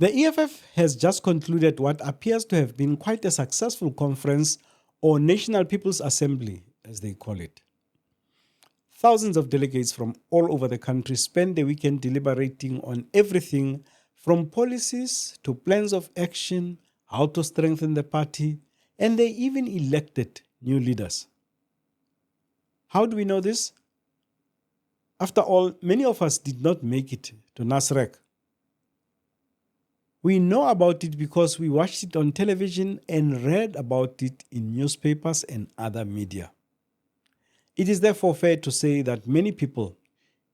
The EFF has just concluded what appears to have been quite a successful conference, or National People's Assembly, as they call it. Thousands of delegates from all over the country spent the weekend deliberating on everything from policies to plans of action, how to strengthen the party, and they even elected new leaders. How do we know this? After all, many of us did not make it to NASREC. We know about it because we watched it on television and read about it in newspapers and other media. It is therefore fair to say that many people,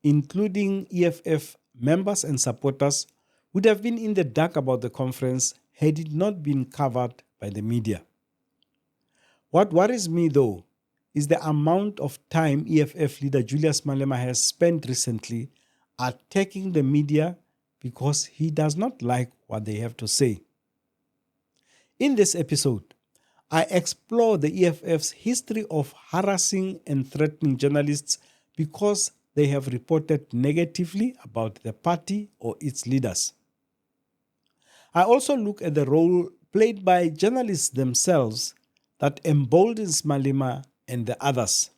including EFF members and supporters, would have been in the dark about the conference had it not been covered by the media. What worries me, though, is the amount of time EFF leader Julius Malema has spent recently attacking the media because he does not like what they have to say. In this episode, I explore the EFF's history of harassing and threatening journalists because they have reported negatively about the party or its leaders. I also look at the role played by journalists themselves that emboldens Malema and the others.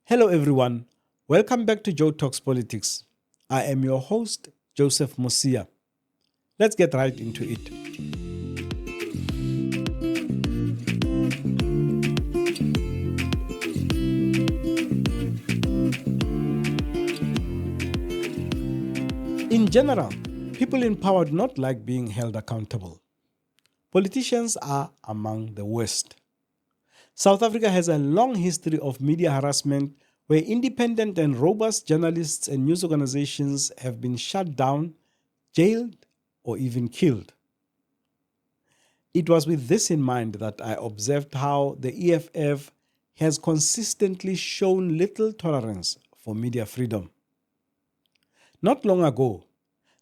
Hello everyone, welcome back to Joe Talks Politics. I am your host, Joseph Musia. Let's get right into it. In general, people in power do not like being held accountable. Politicians are among the worst. South Africa has a long history of media harassment where independent and robust journalists and news organizations have been shut down, jailed, or even killed. It was with this in mind that I observed how the EFF has consistently shown little tolerance for media freedom. Not long ago,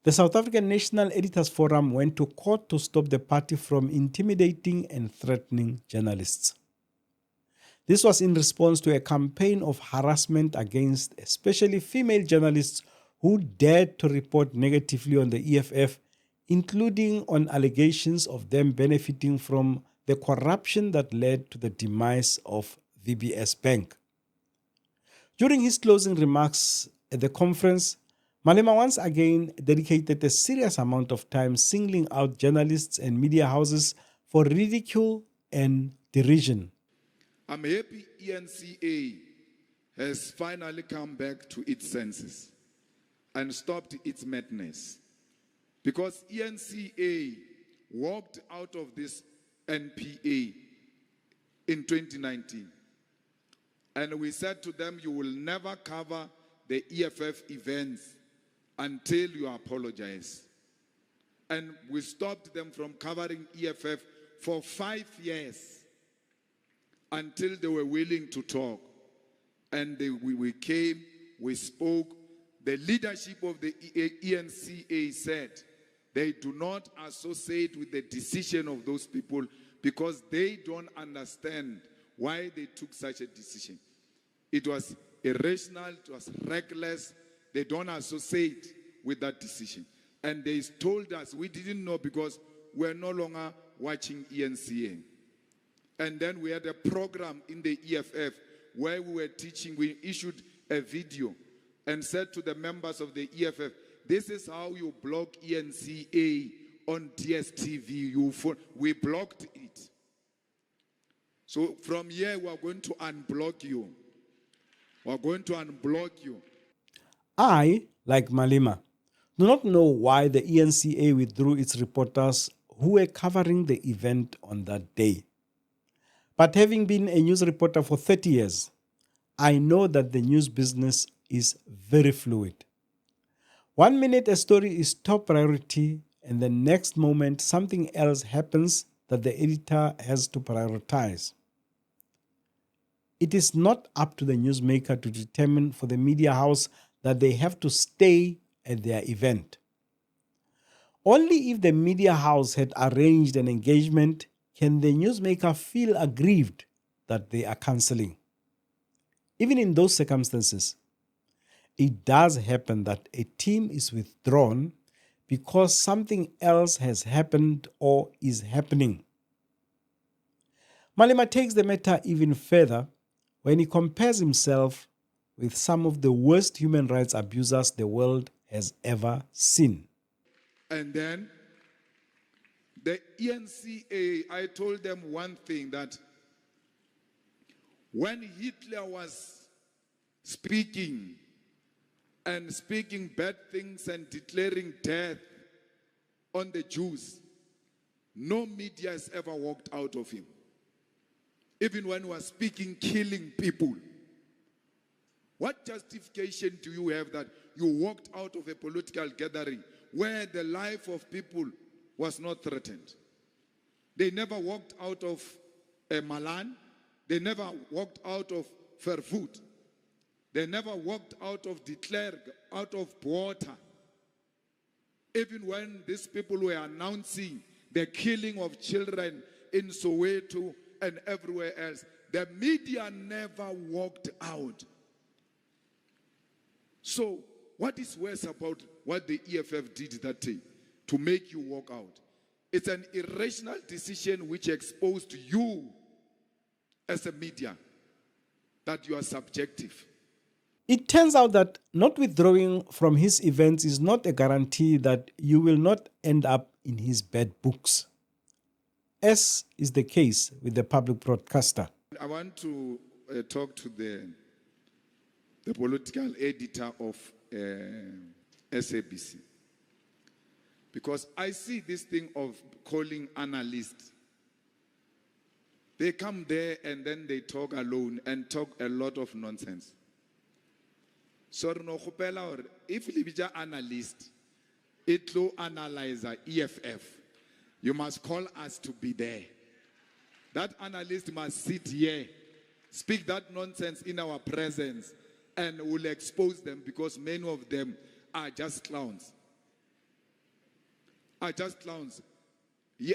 the South African National Editors Forum went to court to stop the party from intimidating and threatening journalists. This was in response to a campaign of harassment against especially female journalists who dared to report negatively on the EFF, including on allegations of them benefiting from the corruption that led to the demise of VBS Bank. During his closing remarks at the conference, Malema once again dedicated a serious amount of time singling out journalists and media houses for ridicule and derision. I'm happy ENCA has finally come back to its senses and stopped its madness. Because ENCA walked out of this NPA in 2019. And we said to them, you will never cover the EFF events until you apologize. And we stopped them from covering EFF for 5 years. Until they were willing to talk. And we came, we spoke. The leadership of the ENCA said they do not associate with the decision of those people because they don't understand why they took such a decision. It was irrational, it was reckless. They don't associate with that decision. And they told us, we didn't know because we're no longer watching ENCA. And then we had a program in the EFF where we were teaching, we issued a video and said to the members of the EFF, this is how you block ENCA on DSTV. We blocked it. So from here, we are going to unblock you. We are going to unblock you. I, like Malema, do not know why the ENCA withdrew its reporters who were covering the event on that day. But having been a news reporter for 30 years, I know that the news business is very fluid. 1 minute a story is top priority and the next moment something else happens that the editor has to prioritize. It is not up to the newsmaker to determine for the media house that they have to stay at their event. Only if the media house had arranged an engagement can the newsmaker feel aggrieved that they are cancelling. Even in those circumstances, it does happen that a team is withdrawn because something else has happened or is happening. Malema takes the matter even further when he compares himself with some of the worst human rights abusers the world has ever seen. And then the ENCA, I told them one thing, that when Hitler was speaking bad things and declaring death on the Jews, no media has ever walked out of him. Even when he was speaking, killing people. What justification do you have that you walked out of a political gathering where the life of people was not threatened? They never walked out of Malan. They never walked out of Vervoet. They never walked out of De Klerk, out of Botha. Even when these people were announcing the killing of children in Soweto and everywhere else, the media never walked out. So, what is worse about what the EFF did that day to make you walk out? It's an irrational decision which exposed you as a media that you are subjective. It turns out that not withdrawing from his events is not a guarantee that you will not end up in his bad books, as is the case with the public broadcaster. I want to talk to the political editor of SABC, because I see this thing of calling analysts. They come there and then they talk alone and talk a lot of nonsense. So if you are an analyst, it will analyze EFF. You must call us to be there. That analyst must sit here, speak that nonsense in our presence, and will expose them, because many of them are just clowns. Yeah,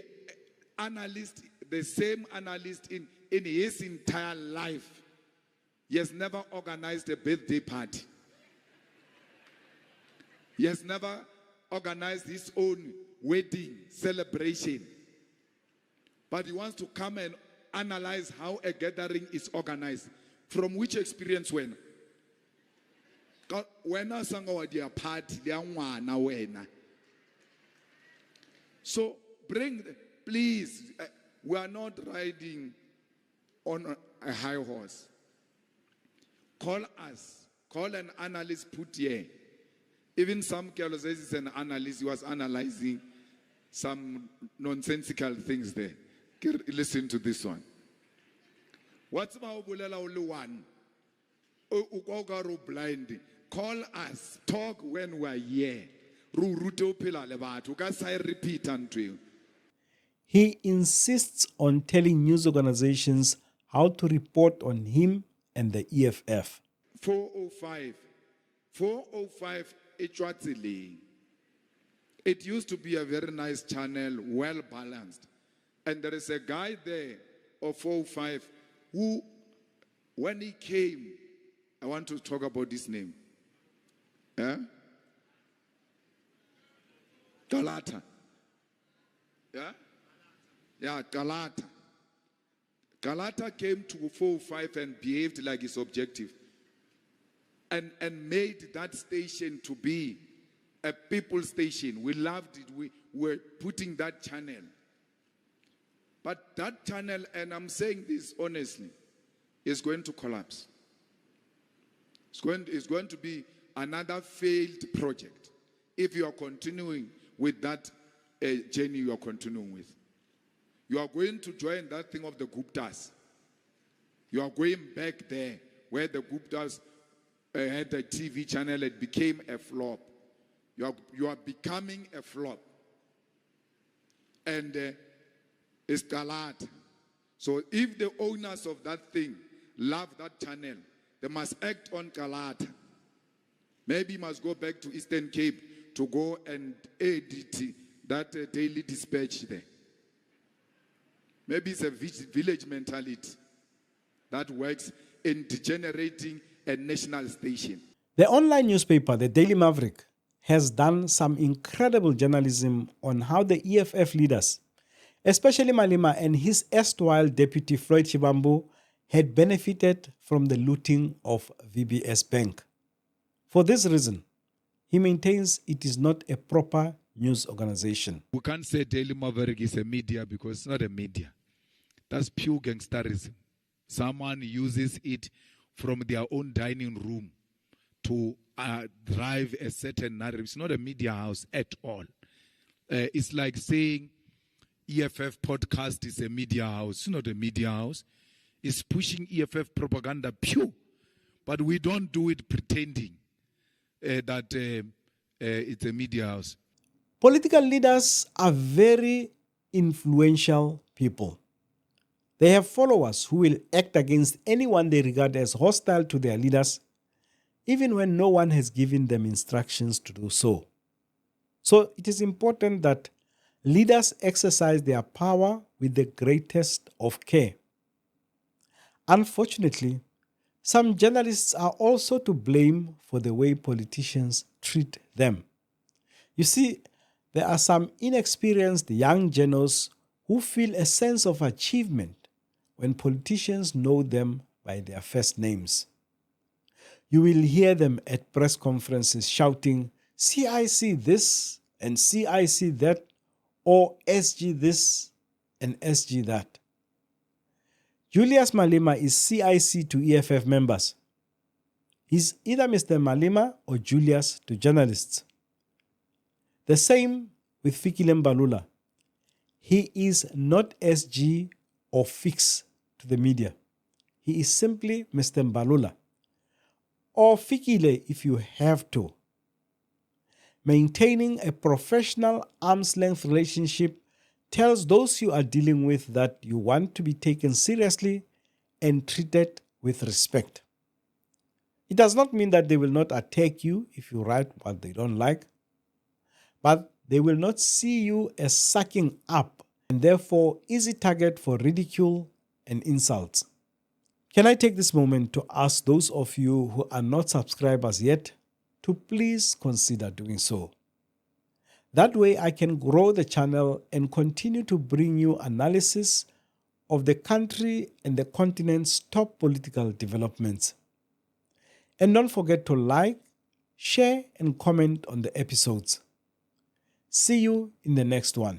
analyst, the same analyst in his entire life, he has never organized a birthday party. He has never organized his own wedding celebration. But he wants to come and analyze how a gathering is organized. From which experience when? When I sang our dear party, so please, we are not riding on a high horse. Call us, call an analyst, put here. Even some Carlos is an analyst, he was analyzing some nonsensical things there. Listen to this one. What's about only one? Blind. Call us, talk when we are here. Repeat unto you. He insists on telling news organizations how to report on him and the EFF. 405 it used to be a very nice channel, well balanced. And there is a guy there of 405 who, when he came, I want to talk about this name. Galata. Yeah, Galata. Galata came to 405 and behaved like his objective. And made that station to be a people station. We loved it. We were putting that channel. But that channel, and I'm saying this honestly, is going to collapse. It's going to be another failed project if you are continuing with that journey you are continuing with. You are going to join that thing of the Guptas. You are going back there where the Guptas had a TV channel. It became a flop. You are becoming a flop. And it's Galat. So if the owners of that thing love that channel, they must act on Galat. Maybe must go back to Eastern Cape to go and edit that daily dispatch there. Maybe it's a village mentality that works in degenerating a national station. The online newspaper, the Daily Maverick, has done some incredible journalism on how the EFF leaders, especially Malema and his erstwhile deputy Floyd Shivambu, had benefited from the looting of VBS Bank. For this reason, he maintains it is not a proper news organization. We can't say Daily Maverick is a media because it's not a media. That's pure gangsterism. Someone uses it from their own dining room to drive a certain narrative. It's not a media house at all. It's like saying EFF podcast is a media house. It's not a media house. It's pushing EFF propaganda pure. But we don't do it pretending that it's a media house. Political leaders are very influential people. They have followers who will act against anyone they regard as hostile to their leaders, even when no one has given them instructions to do so. So it is important that leaders exercise their power with the greatest of care. Unfortunately, some journalists are also to blame for the way politicians treat them. You see, there are some inexperienced young journalists who feel a sense of achievement when politicians know them by their first names. You will hear them at press conferences shouting, CIC this and CIC that, or SG this and SG that. Julius Malema is CIC to EFF members. He's either Mr. Malema or Julius to journalists. The same with Fikile Mbalula. He is not SG or Fix to the media. He is simply Mr. Mbalula. Or Fikile if you have to. Maintaining a professional arm's-length relationship tells those you are dealing with that you want to be taken seriously and treated with respect. It does not mean that they will not attack you if you write what they don't like, but they will not see you as sucking up and therefore easy target for ridicule and insults. Can I take this moment to ask those of you who are not subscribers yet to please consider doing so. That way I can grow the channel and continue to bring you analysis of the country and the continent's top political developments. And don't forget to like, share, and comment on the episodes. See you in the next one.